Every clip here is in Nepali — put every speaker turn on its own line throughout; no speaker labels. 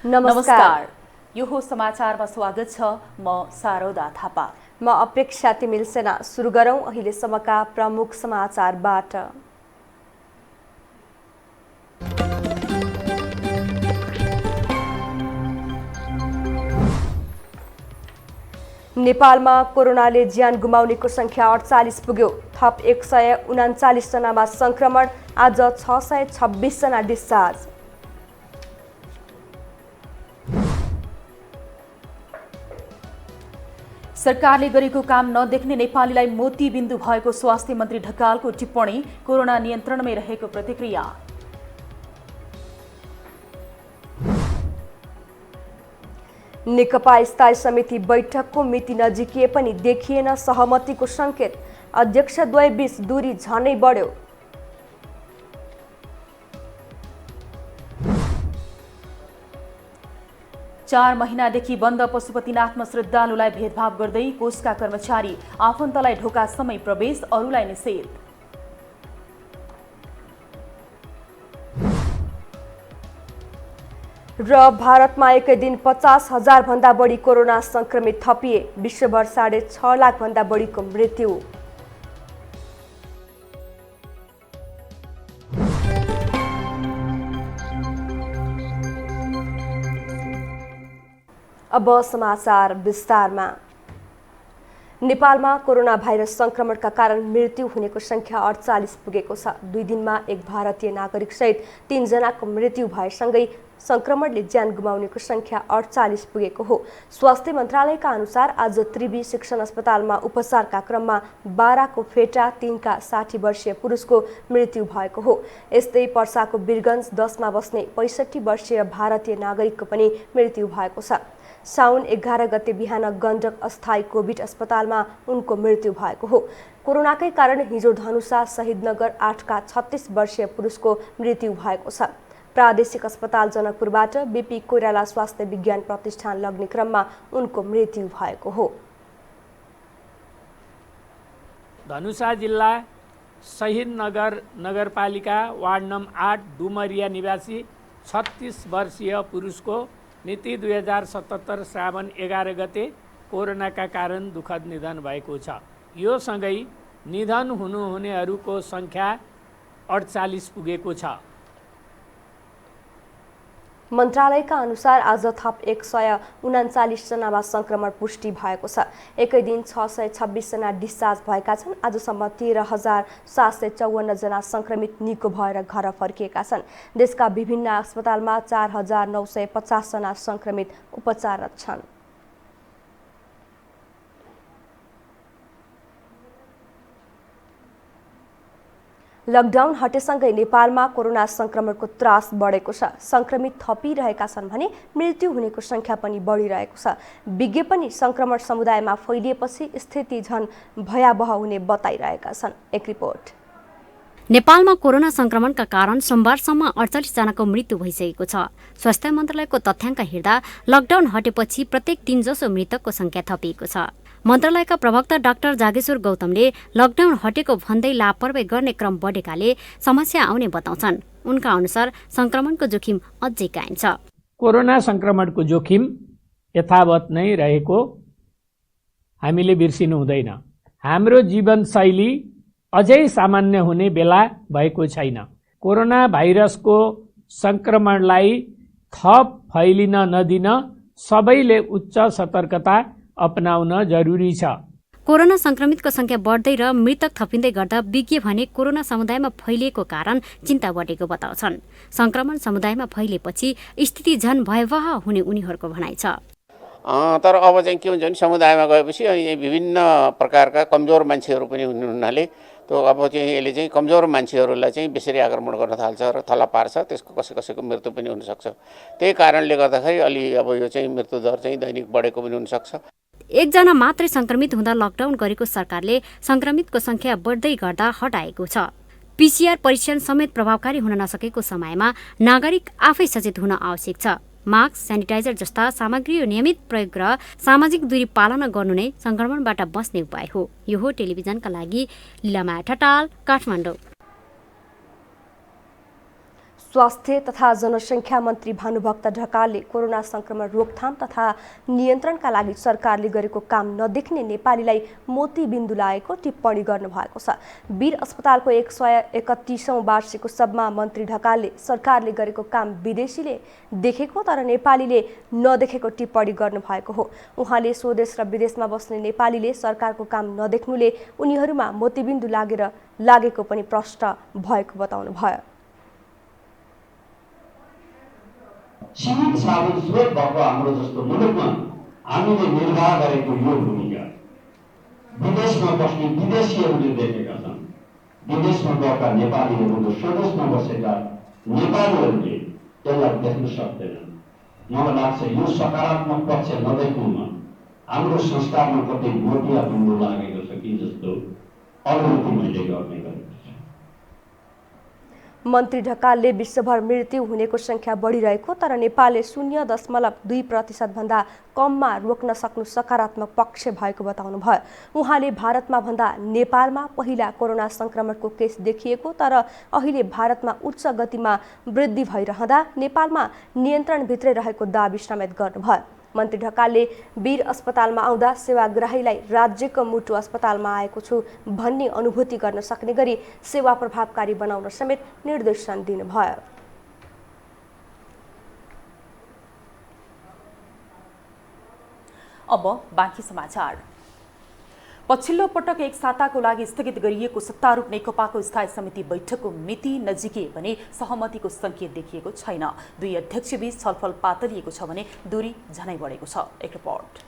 नमस्कार। यो हो समाचारमा स्वागत छ। म शारदा थापा।
म अपेक्षा तिमिल सेना। सुरु गरौं अहिलेसम्मका प्रमुख समाचारबाट। नेपालमा कोरोनाले ज्यान गुमाउनेको संख्या 48 पुग्यो। थप 139 जनामा संक्रमण। आज 626 जना डिस्चार्ज।
सरकारले गरेको काम नदेख्ने नेपालीलाई मोतीबिन्दु भएको स्वास्थ्य मन्त्री ढकालको टिप्पणी। कोरोना नियन्त्रणमै रहेको प्रतिक्रिया।
नेकपा स्थायी समिति बैठकको मिति नजिकिए पनि देखिएन सहमतिको संकेत। अध्यक्षद्वयबीच दूरी झनै बढ्यो।
चार महिनादेखि बन्द पशुपतिनाथमा श्रद्धालुलाई भेदभाव गर्दै कोषका कर्मचारी। आफन्तलाई ढोकासम्मै प्रवेश, अरूलाई निषेध।
र भारतमा एकै दिन 50,000 भन्दा बढी कोरोना संक्रमित थपिए। विश्वभर 6.5 लाख भन्दा बढीको मृत्यु। अब समाचार विस्तारमा। नेपालमा कोरोना भाइरस संक्रमणका कारण मृत्यु हुनेको संख्या 48 पुगेको छ। 2 दिनमा एक भारतीय नागरिक सहित 3 जनाको मृत्यु भएसँगै संक्रमणले ज्यान गुमाउनेको संख्या 48 पुगेको हो। स्वास्थ्य मन्त्रालयका अनुसार आज त्रिवी शिक्षण अस्पतालमा उपचारका क्रममा 12 को फेटा 3 का 60 वर्षीय पुरुषको मृत्यु भएको हो। यस्तै पर्साको वीरगञ्ज 10 मा बस्ने 65 वर्षीय भारतीय नागरिकको पनि मृत्यु भएको छ। साउन 11 गते बिहान गण्डक अस्थायी कोभिड अस्पतालमा उनको मृत्यु भएको हो। कोरोनाकै कारण हिजो धनुषा शहीदनगर 8 का 36 वर्षीय पुरुषको मृत्यु भएको छ। प्रादेशिक अस्पताल जनकपुरबाट बीपी कोइराला स्वास्थ्य विज्ञान प्रतिष्ठान लग्ने क्रममा उनको मृत्यु भएको हो।
धनुषा जिल्ला शहीदनगर नगरपालिका वार्ड नम्बर 8 डुमरिया निवासी 36 वर्षीय पुरुषको मिति 2077 श्रावण 11 गते कोरोनाका कारण दुःखद निधन भएको छ। यो सँगै निधन हुनुहुनेहरूको संख्या 48 पुगेको छ।
मन्त्रालयका अनुसार आज थप 139 जनामा संक्रमण पुष्टि भएको छ। एकै दिन 626 जना डिस्चार्ज भएका छन्। आजसम्म 13,754 जना संक्रमित निको भएर घर फर्किएका छन्। देशका विभिन्न अस्पतालमा 4,950 जना संक्रमित उपचाररत छन्। लकडाउन हटेसँगै नेपालमा कोरोना संक्रमणको त्रास बढेको छ। संक्रमित थपिरहेका छन् भने मृत्यु हुनेको संख्या पनि बढिरहेको छ। विज्ञ पनि संक्रमण समुदायमा फैलिएपछि स्थिति झन भयावह हुने बताइरहेका छन्। एक रिपोर्ट।
नेपालमा कोरोना संक्रमणका कारण सोमबारसम्म 48 जनाको मृत्यु भइसकेको छ। स्वास्थ्य मन्त्रालयको तथ्याङ्क हेर्दा लकडाउन हटेपछि प्रत्येक 3 जसो मृतकको संख्या थपिएको छ। मन्त्रालयका प्रवक्ता डाक्टर जागेश्वर गौतमले लकडाउन हटेको भन्दै लापरवाही गर्ने क्रम बढेकाले समस्या आउने बताउँछन्। उनका अनुसार संक्रमणको जोखिम अझै कायम छ।
कोरोना संक्रमणको जोखिम यथावत नै रहेको हामीले बिर्सिनु हुँदैन। हाम्रो जीवनशैली अझै सामान्य हुने बेला भएको छैन। कोरोना भाइरसको संक्रमणलाई थप फैलिन नदिन सबैले उच्च सतर्कता अपनाउन जरुरी छ।
कोरोना संक्रमितको संख्या बढ्दै र मृतक थपिँदै गर्दा विज्ञ भने कोरोना समुदायमा फैलिएको कारण चिन्ता बढेको बताउँछन्। संक्रमण समुदायमा फैलिएपछि स्थिति झन भयावह हुने उनीहरूको भनाइ छ।
तर अब चाहिँ के हुन्छ भने समुदायमा गएपछि विभिन्न प्रकारका कमजोर मान्छेहरू पनि हुने हुनाले त्यो अब चाहिँ यसले चाहिँ कमजोर मान्छेहरूलाई चाहिँ बेसरी आक्रमण गर्न थाल्छ र थला पार्छ। त्यसको कसैको मृत्यु पनि हुनसक्छ। त्यही कारणले गर्दाखेरि अलि अब यो चाहिँ मृत्युदर चाहिँ दैनिक बढेको पनि हुनसक्छ।
एकजना मात्रै संक्रमित हुँदा लकडाउन गरेको सरकारले संक्रमितको संख्या बढ्दै गर्दा हटाएको छ। पीसीआर परीक्षण समेत प्रभावकारी हुन नसकेको समयमा नागरिक आफै सचेत हुन आवश्यक छ। मास्क, सेनिटाइजर जस्ता सामग्री नियमित प्रयोग र सामाजिक दूरी पालना गर्नु नै संक्रमणबाट बच्ने उपाय हो। यो हो टेलिभिजनका लागि लीलामाया ठटाल, काठमाडौँ।
स्वास्थ्य तथा जनसङ्ख्या मन्त्री भानुभक्त ढकालले कोरोना संक्रमण रोकथाम तथा नियन्त्रणका लागि सरकारले गरेको काम नदेख्ने नेपालीलाई मोतीबिन्दु लागेको टिप्पणी गर्नुभएको छ। वीर अस्पतालको 131औं वार्षिक उत्सवमा मन्त्री ढकालले सरकारले गरेको काम विदेशीले देखेको तर नेपालीले नदेखेको टिप्पणी गर्नुभएको हो। उहाँले स्वदेश र विदेशमा बस्ने नेपालीले सरकारको काम नदेख्नुले उनीहरूमा मोतीबिन्दु लागेको पनि प्रश्न भएको बताउनुभयो।
सीमित साधन स्रोत भएको हाम्रो जस्तो मुलुकमा हामीले निर्वाह गरेको यो भूमिका विदेशमा बस्ने विदेशीहरूले देखेका छन्। विदेशमा गएका नेपालीहरू स्वदेशमा बसेका नेपालीहरूले त्यसलाई देख्न सक्दैनन्। मलाई लाग्छ यो सकारात्मक पक्ष नदेख्नुमा हाम्रो संस्कारमा कतै मोतिया बिन्दु लागेको छ कि जस्तो अनुभूति मैले गर्ने गरेको छु।
मन्त्री ढकालले विश्वभर मृत्यु हुनेको संख्या बढिरहेको तर नेपालले 0.2% भन्दा कममा रोक्न सक्नु सकारात्मक पक्ष भएको बताउनुभयो। उहाँले भारतमा भन्दा नेपालमा पहिला कोरोना संक्रमणको केस देखिएको तर अहिले भारतमा उच्च गतिमा वृद्धि भइरहँदा नेपालमा नियन्त्रणभित्रै रहेको दाबी समेत गर्नुभयो। मन्त्री ढकालले वीर अस्पतालमा आउँदा सेवाग्राहीलाई राज्यको मुटु अस्पतालमा आएको छु भन्ने अनुभूति गर्न सक्ने गरी सेवा प्रभावकारी बनाउन समेत निर्देशन दिनुभयो।
अब बाँकी समाचार। पछिल्लो पटक एक साताको लागि स्थगित गरिएको सत्तारूढ नेकपाको स्थायी समिति बैठकको मिति नजिकै भने सहमतिको संकेत देखिएको छैन। दुई अध्यक्षबीच छलफल पातलिएको छ भने दूरी झनै बढेको छ। एक रिपोर्ट।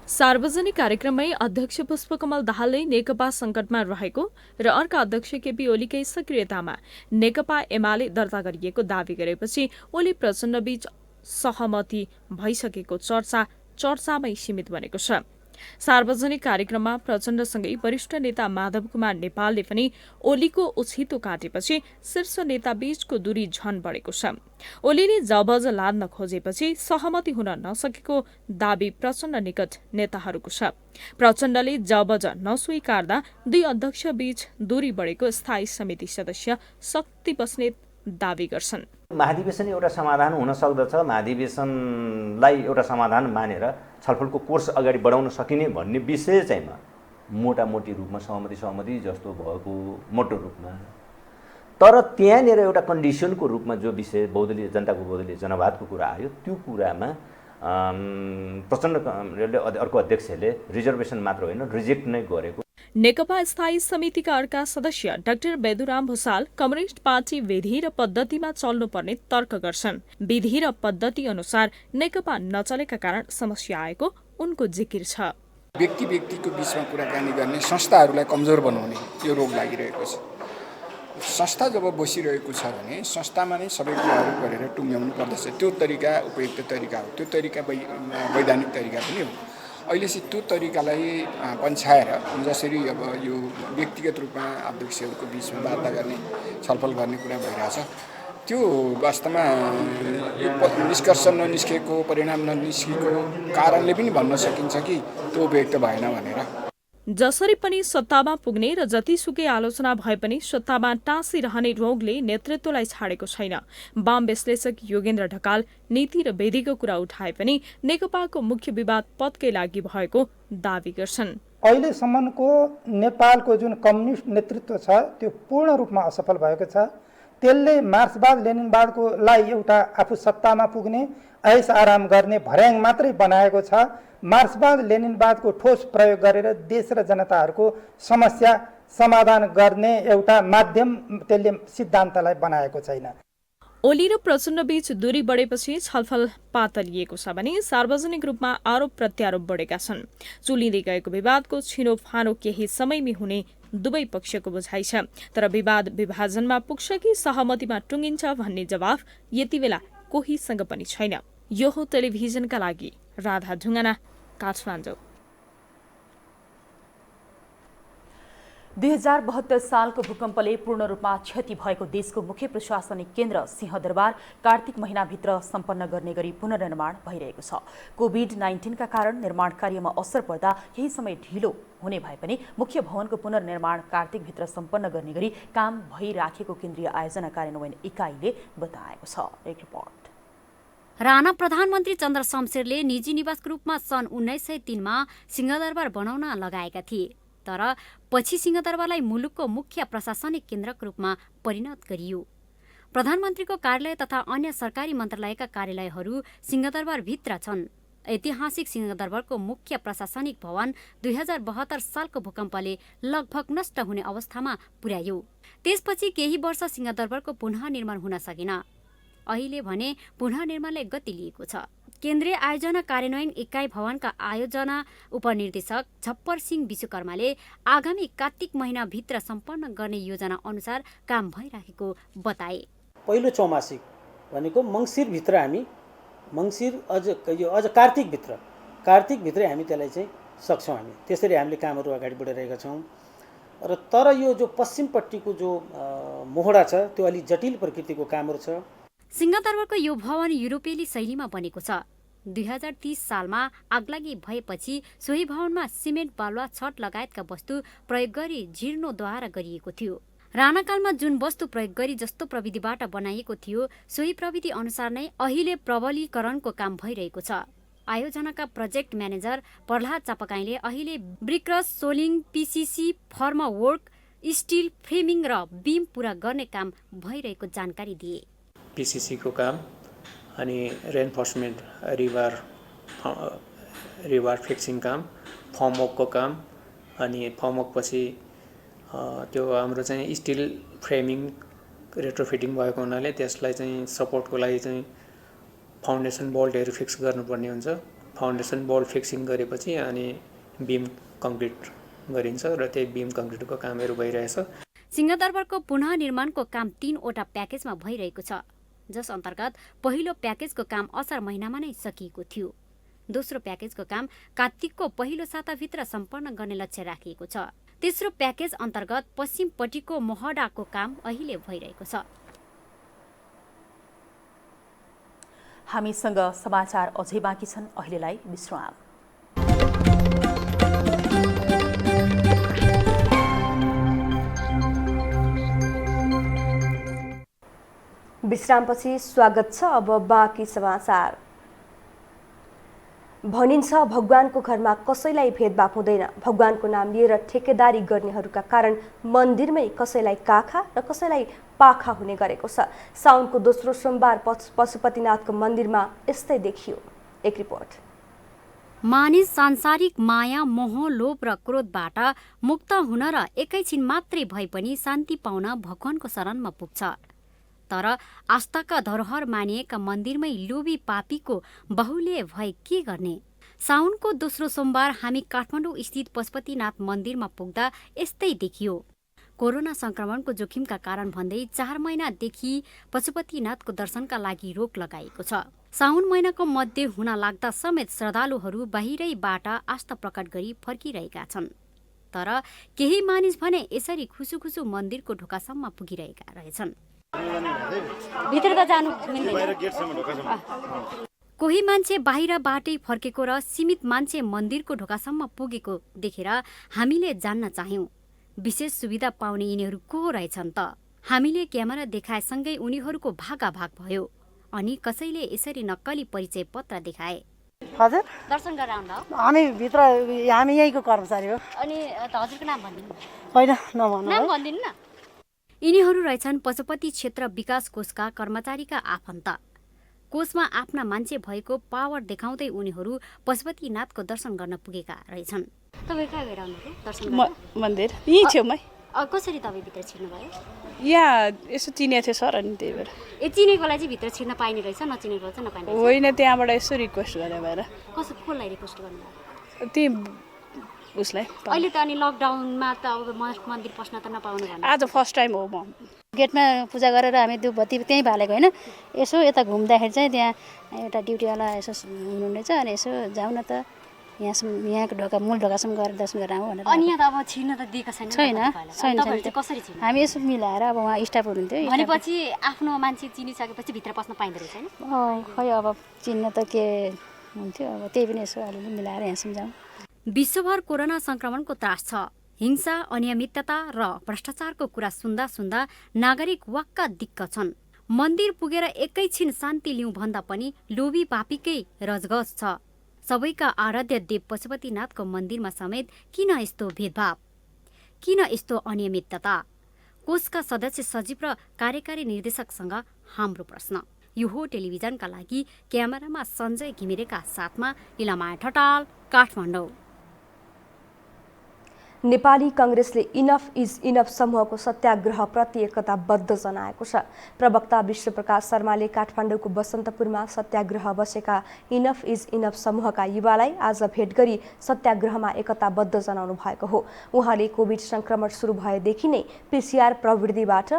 सार्वजनिक कार्यक्रममै अध्यक्ष पुष्पकमल दाहालले नेकपा संकटमा रहेको र अर्का अध्यक्ष केपी ओलीकै सक्रियतामा नेकपा एमाले दर्ता गरिएको दावी गरेपछि ओली प्रचण्डबीच सहमति भइसकेको चर्चामै सीमित बनेको छ। सार्वजनिक कार्यक्रममा प्रचण्डसँगै वरिष्ठ नेता माधव कुमार नेपालले पनि ओलीको उछितो काटेपछि शीर्ष नेताबीचको दूरी झन बढेको छ। ओलीले जबज लाद्न खोजेपछि सहमति हुन नसकेको दावी प्रचण्ड निकट नेताहरूको छ। प्रचण्डले जबज नस्वीकार्दा दुई अध्यक्षबीच दूरी बढेको स्थायी समिति सदस्य शक्ति बस्नेत दावी गर्छन्।
महाधिवेशन एउटा समाधान हुन सक्दछ, महाधिवेशनलाई एउटा समाधान मानेर छलफलको कोर्स अगाडि बढाउन सकिने भन्ने विषय चाहिँमा मोटामोटी रूपमा सहमति जस्तो भएको मोटो रूपमा। तर त्यहाँनिर एउटा कन्डिसनको रूपमा जो विषय जनताको बहुदलीय जनवादको कुरा आयो त्यो कुरामा प्रचण्डले अर्को अध्यक्षले रिजर्भेसन मात्र होइन रिजेक्ट नै गरेको।
नेकपा स्थायी समितिका अर्का सदस्य doctor Beduram Bhusal communist party विधि र पद्धतिमा चल्नुपर्ने तर्क गर्छन्। विधि र पद्धति अनुसार नेकपा नचलेका कारण समस्या आएको उनको जिकिर छ।
व्यक्तिको बीचमा कुराकानी गर्ने संस्थाहरूलाई कमजोर बनाउने यो रोग लागिरहेको छ। संस्था जब बसिरहेको छ भने संस्थामा नै सबै कुराहरू गरेर टुङ्ग्याउनु पर्दछ। त्यो तरिका उपयुक्त तरिका हो, त्यो तरिका वैधानिक तरिका पनि हो। अहिले चाहिँ त्यो तरिकालाई पन्छाएर जसरी अब यो व्यक्तिगत रूपमा अध्यक्षहरूको बिचमा वार्ता गर्ने छलफल गर्ने कुरा भइरहेछ त्यो वास्तवमा निष्कर्ष ननिस्केको परिणाम ननिस्केको कारणले पनि भन्न सकिन्छ कि त्यो उपयुक्त भएन भनेर।
जसरी पनि सत्तामा पुग्ने र जतिसुकै आलोचना भए पनि सत्तामा टाँसिरहने रोगले नेतृत्वलाई छाडेको छैन। वाम विश्लेषक योगेन्द्र ढकाल नीति र विधिको कुरा उठाए पनि नेकपाको मुख्य विवाद पदकै लागि भएको दावी गर्छन्।
अहिलेसम्मको नेपालको जुन कम्युनिस्ट नेतृत्व छ त्यो पूर्ण रूपमा असफल भएको छ। त्यसले मार्क्सवाद लेनिनवादको लागि एउटा आफू सत्तामा पुग्ने ऐस आराम गर्ने भर्याङ मात्रै बनाएको छ। मार्क्सवाद लेनिनवादको ठोस प्रयोग गरेर देश र जनताहरूको समस्या समाधान गर्ने एउटा माध्यम त्यसले सिद्धान्तलाई बनाएको छैन।
ओली र प्रचण्डबीच दूरी बढेपछि छलफल पातलिएको छ भने सार्वजनिक रूपमा आरोप प्रत्यारोप बढेका छन्। चुलिँदै गएको विवादको छिनोफानो केही समयमै हुने दुवै पक्षको बुझाइ छ। तर विवाद विभाजनमा पुग्छ कि सहमतिमा टुङ्गिन्छ भन्ने जवाफ यति बेला कोहीसँग पनि छैन। यो हो टेलिभिजनका लागि राधा ढुङ्गाना, काठमाडौँ।
2072 सालको भूकम्पले पूर्ण रूपमा क्षति भएको देशको मुख्य प्रशासनिक केन्द्र सिंहदरबार कार्तिक महिनाभित्र सम्पन्न गर्ने गरी पुनर्निर्माण भइरहेको छ। कोभिड-19 कारण निर्माण कार्यमा असर पर्दा केही समय ढिलो हुने भए पनि मुख्य भवनको पुनर्निर्माण कार्तिकभित्र सम्पन्न गर्ने गरी काम भइराखेको केन्द्रीय आयोजना कार्यान्वयन इकाइले बताएको छ। एक रिपोर्ट।
राणा प्रधानमन्त्री चन्द्र शमशेरले निजी निवासको रूपमा सन् 1903 मा सिंहदरबार बनाउन लगाएका थिए, तर पछि सिंहदरबारलाई मुलुकको मुख्य प्रशासनिक केन्द्रको रूपमा परिणत गरियो। प्रधानमन्त्रीको कार्यालय तथा अन्य सरकारी मन्त्रालयका कार्यालयहरू सिंहदरबारभित्र छन्। ऐतिहासिक सिंहदरबारको मुख्य प्रशासनिक भवन 2072 सालको भूकम्पले लगभग नष्ट हुने अवस्थामा पुर्यायो। त्यसपछि केही वर्ष सिंहदरबारको पुनः निर्माण हुन सकेन। अहिले भने पुनः निर्माणले गति लिएको छ। केन्द्रीय आयोजना कार्यान्वयन इकाइ भवनका आयोजना उपनिर्देशक झप्पर सिंह विश्वकर्माले आगामी कार्तिक महिनाभित्र सम्पन्न गर्ने योजना अनुसार काम भइराखेको बताए।
पहिलो चौमासिक भनेको मङ्सिरभित्र हामी अझ कार्तिकभित्रै हामी त्यसलाई चाहिँ सक्छौँ। हामी त्यसरी हामीले कामहरू अगाडि बढाइरहेका छौँ। र तर यो जो पश्चिमपट्टिको जो मोहडा छ त्यो अलि जटिल प्रकृतिको कामहरू छ।
सिंहदरबारको यो भवन युरोपेली शैलीमा बनेको छ। 2030 सालमा आगलागी भएपछि सोही भवनमा सिमेन्ट, बालुवा, छत लगायतका वस्तु प्रयोग गरी जीर्णोद्धार गरिएको थियो। राणाकालमा जुन वस्तु प्रयोग गरी जस्तो प्रविधिबाट बनाइएको थियो सोही प्रविधि अनुसार नै अहिले प्रबलीकरणको काम भइरहेको छ। आयोजनाका प्रोजेक्ट म्यानेजर प्रहलाद चापाकाईले अहिले ब्रिक्रस, सोलिङ, पिसिसी, फर्मवर्क, स्टिल फ्रेमिङ र बीम पूरा गर्ने काम भइरहेको जानकारी दिए।
पिसिसीको काम अनि रेन्फोर्समेन्ट रिभार फिक्सिङ काम, फर्मवर्कको काम, अनि फर्मवर्क पछि त्यो हाम्रो चाहिँ स्टिल फ्रेमिङ रेट्रोफिटिङ भएको हुनाले त्यसलाई चाहिँ सपोर्टको लागि चाहिँ फाउन्डेसन बोल्टहरू फिक्स गर्नुपर्ने हुन्छ। फाउन्डेसन बोल्ट फिक्सिङ गरेपछि अनि बीम कङ्क्रिट गरिन्छ र त्यही बीम कङ्क्रिटको कामहरू भइरहेछ।
सिंहदरबारको पुनः निर्माणको काम 3 वटा प्याकेजमा भइरहेको छ, जस अन्तर्गत पहिलो प्याकेजको काम असार महिनामा नै सकिएको थियो। दोस्रो प्याकेजको काम कार्तिकको पहिलो साताभित्र सम्पन्न गर्ने लक्ष्य राखिएको छ। तेस्रो प्याकेज अन्तर्गत पश्चिमपट्टिको मोहडाको काम अहिले भइरहेको छ।
हामीसँग समाचार अझै बाँकी छन्, अहिलेलाई विश्राम।
विश्रामपछि स्वागत छ। अब बाँकी समाचार। भनिन्छ भगवानको घरमा कसैलाई भेदभाव हुँदैन। भगवानको नाम लिएर ठेकेदारी गर्नेहरूका कारण मन्दिरमै कसैलाई काखा र कसैलाई पाखा हुने गरेको छ। साउनको दोस्रो सोमबार पशुपतिनाथको मन्दिरमा यस्तै देखियो। एक रिपोर्ट।
मानिस सांसारिक माया, मोह, लोभ र क्रोधबाट मुक्त हुन र एकैछिन मात्रै भए पनि शान्ति पाउन भगवानको शरणमा पुग्छ। तर आस्थाका धरोहर मानिएका मन्दिरमै लोभी पापीको बाहुल्य भए के गर्ने? साउनको दोस्रो सोमबार हामी काठमाडौँ स्थित पशुपतिनाथ मन्दिरमा पुग्दा यस्तै देखियो। कोरोना संक्रमणको जोखिमका कारण भन्दै 4 महिनादेखि पशुपतिनाथको दर्शनका लागि रोक लगाइएको छ। साउन महिनाको मध्य हुन लाग्दा समेत श्रद्धालुहरू बाहिरैबाट आस्था प्रकट गरी फर्किरहेका छन्। तर केही मानिस भने यसरी खुसुखुसु मन्दिरको ढोकासम्म पुगिरहेका रहेछन्।
भित्र त जानु मिल्दैन।
कोही मान्छे बाहिरबाटै फर्केको र सीमित मान्छे मन्दिरको ढोकासम्म पुगेको देखेर हामीले जान्न चाह्यौं, विशेष सुविधा पाउने यिनीहरू को रहेछन् त? हामीले क्यामेरा देखाएसँगै उनीहरूको भागाभाग भयो अनि कसैले यसरी नक्कली परिचय पत्र देखाए।
हजुर,
दर्शन गरेर आउँदा
हामी यहीँको कर्मचारी हो।
अनि हजुरको नाम भनिदिनु।
होइन, नभन्नु।
नाम भनिदिनु न। यिनीहरू रहेछन् पशुपति क्षेत्र विकास कोषका कर्मचारीका आफन्त। कोषमा आफ्ना मान्छे भएको पावर देखाउँदै उनीहरू पशुपतिनाथको दर्शन गर्न पुगेका रहेछन्। तपाईँ कहाँ गएर आउनुभयो दर्शन गर्न?
मन्दिर यहीँ छेउमै।
कसरी तपाईँ भित्र छिर्नुभयो?
यहाँ यसो चिनेको थियो सर, अनि त्यही भएर।
चिनेकोलाई चाहिँ भित्र छिर्न पाइने रहेछ, नचिनेको चाहिँ नपाइने रहेछ?
होइन, त्यहाँबाट यसो रिक्वेस्ट गरे भएर।
कसलाई रिक्वेस्ट गर्नुभयो?
त्यही उसलाई।
अहिले त अनि लकडाउनमा त अब मन्दिर पस्न त नपाउनु भन्नु।
आज फर्स्ट टाइम हो म।
गेटमा पूजा गरेर हामी धुपबत्ती त्यहीँ बालेको होइन। यसो यता घुम्दाखेरि चाहिँ त्यहाँ एउटा ड्युटीवाला यसो हुनुहुनेछ, अनि यसो जाउँ न त यहाँको ढोका मूल ढोकासम्म गएर दर्शन गरेर आउँ भनेर।
अनि यहाँ त अब छिर्न त दिएको छैन
छैन
कसरी छिर्नु?
हामी यसो मिलाएर अब उहाँ स्टाफ हुनुहुन्थ्यो।
भनेपछि आफ्नो मान्छे चिनिसकेपछि भित्र पस्न पाइँदो रहेछ हैन?
खै अब चिन्न त के हुन्थ्यो, अब त्यही पनि यसो अलिअलि मिलाएर यहाँसम्म जाउँ।
विश्वभर कोरोना संक्रमणको त्रास छ। हिंसा, अनियमितता र भ्रष्टाचारको कुरा सुन्दा सुन्दा नागरिक वाक्क दिक्क छन्। मन्दिर पुगेर एकैछिन शान्ति लिउँ भन्दा पनि लोभी पापीकै रजगज छ। सबैका आराध्य देव पशुपतिनाथको मन्दिरमा समेत किन यस्तो भेदभाव? किन यस्तो अनियमितता? कोषका सदस्य सचिव र कार्यकारी निर्देशकसँग हाम्रो प्रश्न। यो हो टेलिभिजनका लागि क्यामेरामा सञ्जय घिमिरेका साथमा इलामाया ठटाल, काठमाडौँ।
नेपाली कांग्रेसले इनफ इज इनफ समूहको सत्याग्रहप्रति एकताबद्ध जनाएको छ। प्रवक्ता विश्वप्रकाश शर्माले काठमाडौँको बसन्तपुरमा सत्याग्रह बसेका इनफ इज इनफ समूहका युवालाई आज भेट गरी सत्याग्रहमा एकताबद्ध जनाउनु भएको हो। उहाँले कोभिड संक्रमण सुरु भएदेखि नै पीसीआर प्रविधिबाट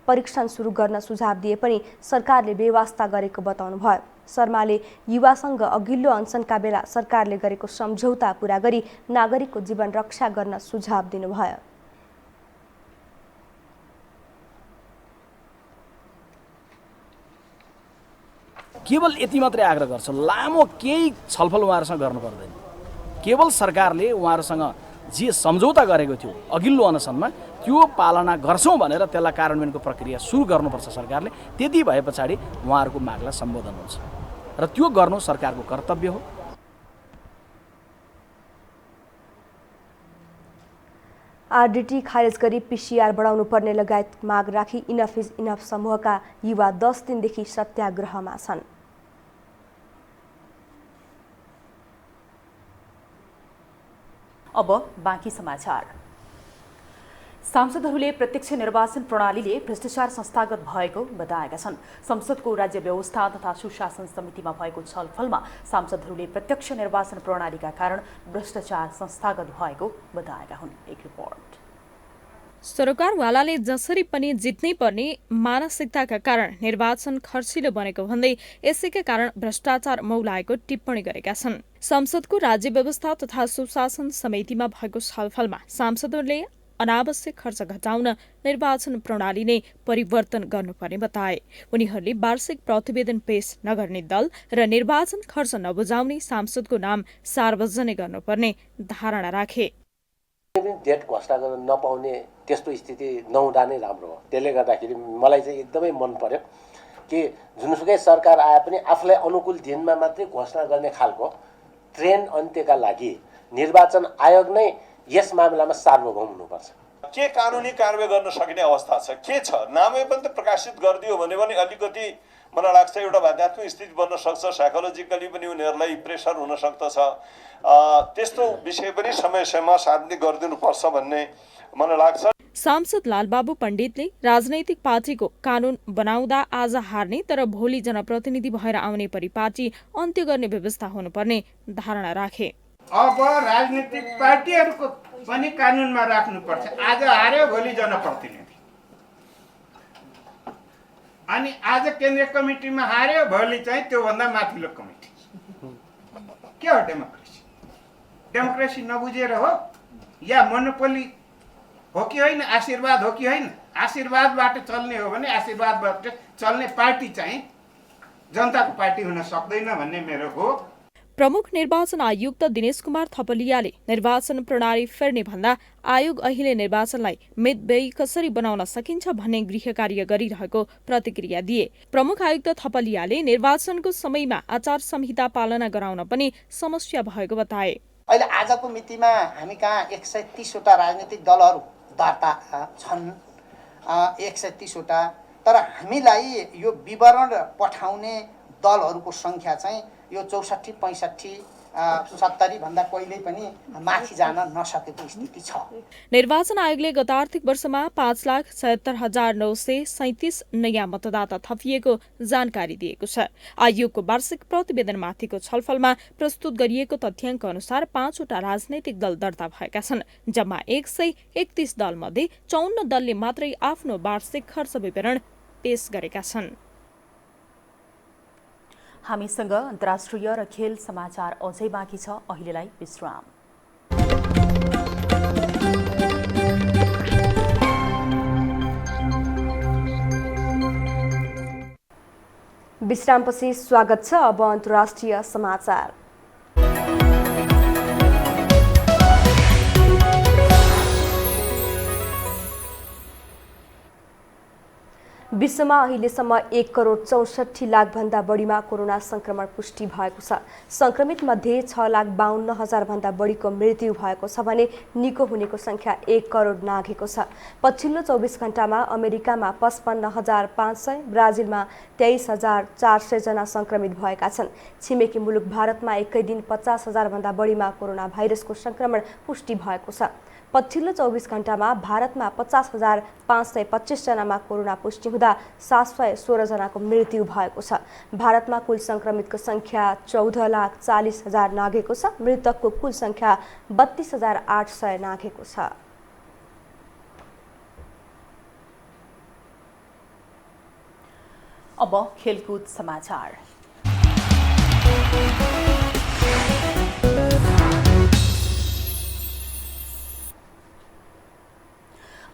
परीक्षण सुरु गर्न सुझाव दिए पनि सरकारले बेवास्ता गरेको बताउनु भयो। शर्माले युवासँग अघिल्लो अनसनका बेला सरकारले गरेको सम्झौता पूरा गरी नागरिकको जीवन रक्षा गर्न सुझाव दिनुभयो।
केवल यति मात्रै आग्रह गर्छ, लामो केही छलफल उहाँहरूसँग गर्नु पर्दैन। केवल सरकारले उहाँहरूसँग जे सम्झौता गरेको थियो अघिल्लो अनसनमा त्यो पालना गर्छौँ भनेर त्यसलाई कार्यान्वयनको प्रक्रिया सुरु गर्नुपर्छ सरकारले। त्यति भए पछाडि उहाँहरूको मागलाई सम्बोधन हुन्छ र त्यो गर्नु सरकारको कर्तव्य हो।
आरडीटी खारेज गरी पीसीआर बढाउनु पर्ने लगायत माग राखी इनफ इज इनफ समूहका युवा 10 दिनदेखि सत्याग्रहमा छन्।
अब बाँकी समाचार। सांसदहरूले प्रत्यक्ष निर्वाचन प्रणालीले भ्रष्टाचार संस्थागत भएको बताएका छन्। संसदको राज्य व्यवस्था तथा सुशासन समितिमा भएको छलफलमा सांसदहरूले प्रत्यक्ष निर्वाचन प्रणालीका कारण भ्रष्टाचार संस्थागत भएको बताएका हुन्। एक रिपोर्ट।
सरकारवालाले जसरी पनि जित्नै पर्ने मानसिकताका कारण निर्वाचन खर्चिलो बनेको भन्दै यसैका कारण भ्रष्टाचार मौलाएको टिप्पणी गरेका छन्। संसदको राज्य व्यवस्था तथा सुशासन समितिमा भएको छलफलमा सांसदहरूले अनावश्यक खर्च घटाउन निर्वाचन प्रणाली नै परिवर्तन गर्नुपर्ने बताए। उनीहरूले वार्षिक प्रतिवेदन पेश नगर्ने दल र निर्वाचन खर्च नबुझाउने सांसदको नाम सार्वजनिक गर्नुपर्ने धारणा राखे।
डेट घोषणा गर्न नपाउने त्यस्तो स्थिति नहुँदा नै राम्रो हो। त्यसले गर्दाखेरि मलाई चाहिँ एकदमै मन पर्यो कि जुनसुकै सरकार आए पनि आफूलाई अनुकूल दिनमा मात्रै घोषणा गर्ने खालको ट्रेन अन्त्यका लागि निर्वाचन आयोग नै यस मामलामा सार्वभौम हुनुपर्छ।
के कानुनी कारबाही गर्न सकिने अवस्था छ, के छ, नामै पनि त प्रकाशित गरिदियो भने पनि अलिकति मलाई लाग्छ एउटा आध्यात्मिक स्थिति बन्न सक्छ, साइकोलोजिकली पनि उनीहरूलाई प्रेसर हुन सक्दछ। त्यस्तो विषय पनि समय समयमा सार्वजनिक गरिदिनुपर्छ भन्ने मलाई लाग्छ।
सांसद लालबाबु पण्डितले राजनैतिक पार्टीको कानून बनाउँदा आज हार्ने तर भोलि जनप्रतिनिधि भएर आउने परिपाटी अन्त्य गर्ने व्यवस्था हुनुपर्ने धारणा राखे।
अब राजनीतिक पार्टीहरूको पनि कानुनमा राख्नुपर्छ। आज हार्यो भोलि जनप्रतिनिधि, अनि आज केन्द्रीय कमिटीमा हार्यो भोलि चाहिँ त्योभन्दा माथिल्लो कमिटी। के हो डेमोक्रेसी? डेमोक्रेसी नबुझेर हो या मोनोपोली हो कि होइन? आशीर्वाद हो कि होइन? आशीर्वादबाट चल्ने हो भने आशीर्वादबाट चल्ने पार्टी चाहिँ जनताको पार्टी हुन सक्दैन भन्ने मेरो हो।
प्रमुख निर्वाचन आयुक्त दिनेश कुमार थपलियाले निर्वाचन प्रणाली फेर्ने भन्दा आयोग अहिले निर्वाचनलाई मितव्ययी कसरी बनाउन सकिन्छ भन्ने गृह कार्य गरिरहेको प्रतिक्रिया दिए। प्रमुख आयुक्त थपलियाले निर्वाचनको समयमा आचार संहिता पालना गराउन पनि समस्या भएको बताए।
अहिले आजको मितिमा हामी कहाँ 130 वटा राजनीतिक दलहरू दर्ता छन्, 130 वटा। तर हामीलाई यो विवरण पठाउने दलहरूको संख्या चाहिँ यो 64, 65, 70 भन्दा कहिल्यै पनि माथि जान नसकेको स्थिति छ।
निर्वाचन आयोगले गत आर्थिक वर्षमा 5,77,937 नयाँ मतदाता थपिएको जानकारी दिएको छ। आयोगको वार्षिक प्रतिवेदनमाथिको छलफलमा प्रस्तुत गरिएको तथ्याङ्क अनुसार 5 वटा राजनैतिक दल दर्ता भएका छन्। जम्मा 131 दलमध्ये 54 दलले मात्रै आफ्नो वार्षिक खर्च विवरण पेश गरेका छन्।
हामीसँग अन्तर्राष्ट्रिय र खेल समाचार अझै बाँकी छ। अहिलेलाई विश्राम।
विश्रामपछि स्वागत छ। अब अन्तर्राष्ट्रिय समाचार। विश्वमा अहिलेसम्म 1,64,00,000 भन्दा बढीमा कोरोना संक्रमण पुष्टि भएको छ। संक्रमित मध्ये 6,52,000 भन्दा बढीको मृत्यु भएको छ भने निको हुनेको संख्या 1 करोड नाघेको छ। पछिल्लो 24 घण्टामा अमेरिकामा 55,500, ब्राजिलमा 23,400 जना संक्रमित भएका छन्। छिमेकी मुलुक भारतमा एकै दिन 50,000 भन्दा बढीमा कोरोना भाइरसको संक्रमण पुष्टि भएको छ। पछिल्लो 24 घण्टामा भारतमा 50,525 जनामा कोरोना पुष्टि हुँदा 716 जनाको मृत्यु भएको छ। भारतमा कुल संक्रमितको संख्या 14,40,000 नाघेको छ। मृतकको कुल संख्या 32,800 नाघेको छ।
अब खेलकुद समाचार।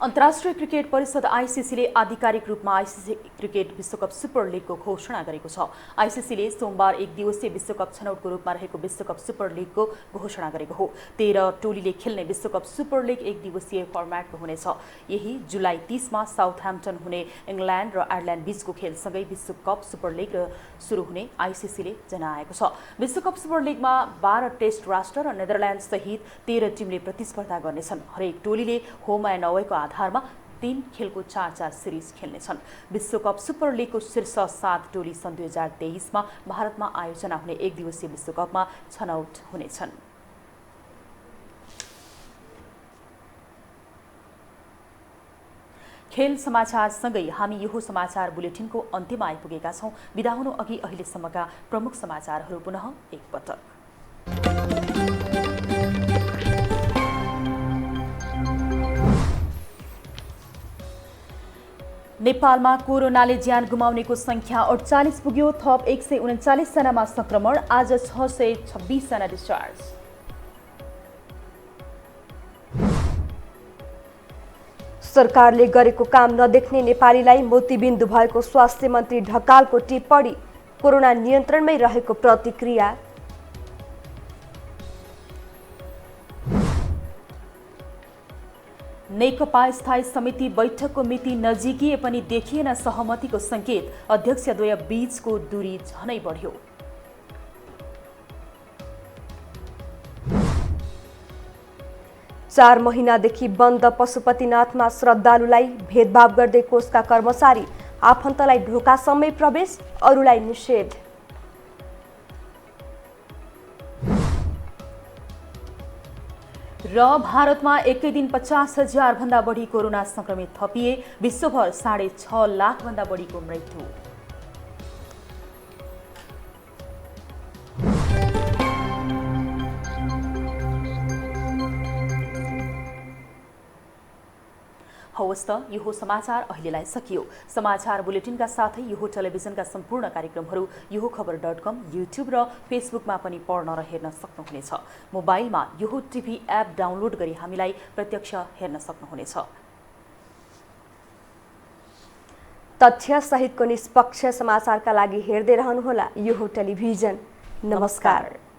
अन्तर्राष्ट्रिय क्रिकेट परिषद आईसीसीले आधिकारिक रूपमा आईसीसी क्रिकेट विश्वकप सुपर लिगको घोषणा गरेको छ। आईसीसीले सोमबार एक दिवसीय विश्वकप छनौटको रूपमा रहेको विश्वकप सुपर लिगको घोषणा गरेको हो। 13 टोलीले खेल्ने विश्वकप सुपर लिग एक दिवसीय फर्मेटको हुनेछ। यही जुलाई 30 मा साउथह्याम्पटन हुने इङ्ल्यान्ड र आयरल्यान्ड बीचको खेलसँगै विश्वकप सुपर लिग सुरु हुने आईसीसीले जनाएको छ। विश्वकप सुपर लिगमा 12 टेस्ट राष्ट्र र नेदरल्यान्ड सहित 13 टिमले प्रतिस्पर्धा गर्नेछन्। हरेक टोलीले होम एन्ड अवेको आधारमा 3 खेलको 4-4 सिरिज खेल्नेछन्। विश्वकप सुपर लिगको शीर्ष 7 टोली सन् 2023 मा भारतमा आयोजना हुने एक दिवसीय विश्वकपमा छनौट हुनेछन्। खेल समाचारसँगै हामी यो समाचार बुलेटिनको अन्त्यमा आइपुगेका छौं। बिदा हुनु अघि अहिलेसम्मका प्रमुख समाचारहरू पुनः एकपटक। नेपालमा कोरोनाले ज्यान गुमाउनेको संख्या 48 पुग्यो। थप 139 जनामा संक्रमण। आज 626 जना डिस्चार्ज।
सरकारले गरेको काम नदेख्ने नेपालीलाई मोतीबिन्दु भएको स्वास्थ्य मन्त्री ढकालको टिप्पणी। कोरोना नियन्त्रणमै रहेको प्रतिक्रिया।
नेकपा स्थायी समिति बैठकको मिति नजिकिए पनि देखिएन सहमतिको संकेत। अध्यक्षद्वय बीचको दूरी झनै बढ्यो।
चार महिनादेखि बन्द पशुपतिनाथमा श्रद्धालुलाई भेदभाव गर्दै कोषका कर्मचारी। आफन्तलाई ढोकासम्मै प्रवेश, अरूलाई निषेध।
र भारतमा एकै दिन 50,000 भन्दा बढी कोरोना संक्रमित थपिए। विश्वभर 6.5 लाख भन्दा बढीको मृत्यु। हवस् त यो समाचार अहिलेलाई सकियो। समाचार बुलेटिनका साथै यो टेलिभिजनका सम्पूर्ण कार्यक्रमहरू यो खबर.com, युट्युब र फेसबुकमा पनि पढ्न र हेर्न सक्नुहुनेछ। मोबाइलमा यो टिभी एप डाउनलोड गरी हामीलाई प्रत्यक्ष हेर्न सक्नुहुनेछ।
तथ्य सहितको निष्पक्ष समाचारका लागि हेर्दै रहनुहोला यो टेलिभिजन। नमस्कार।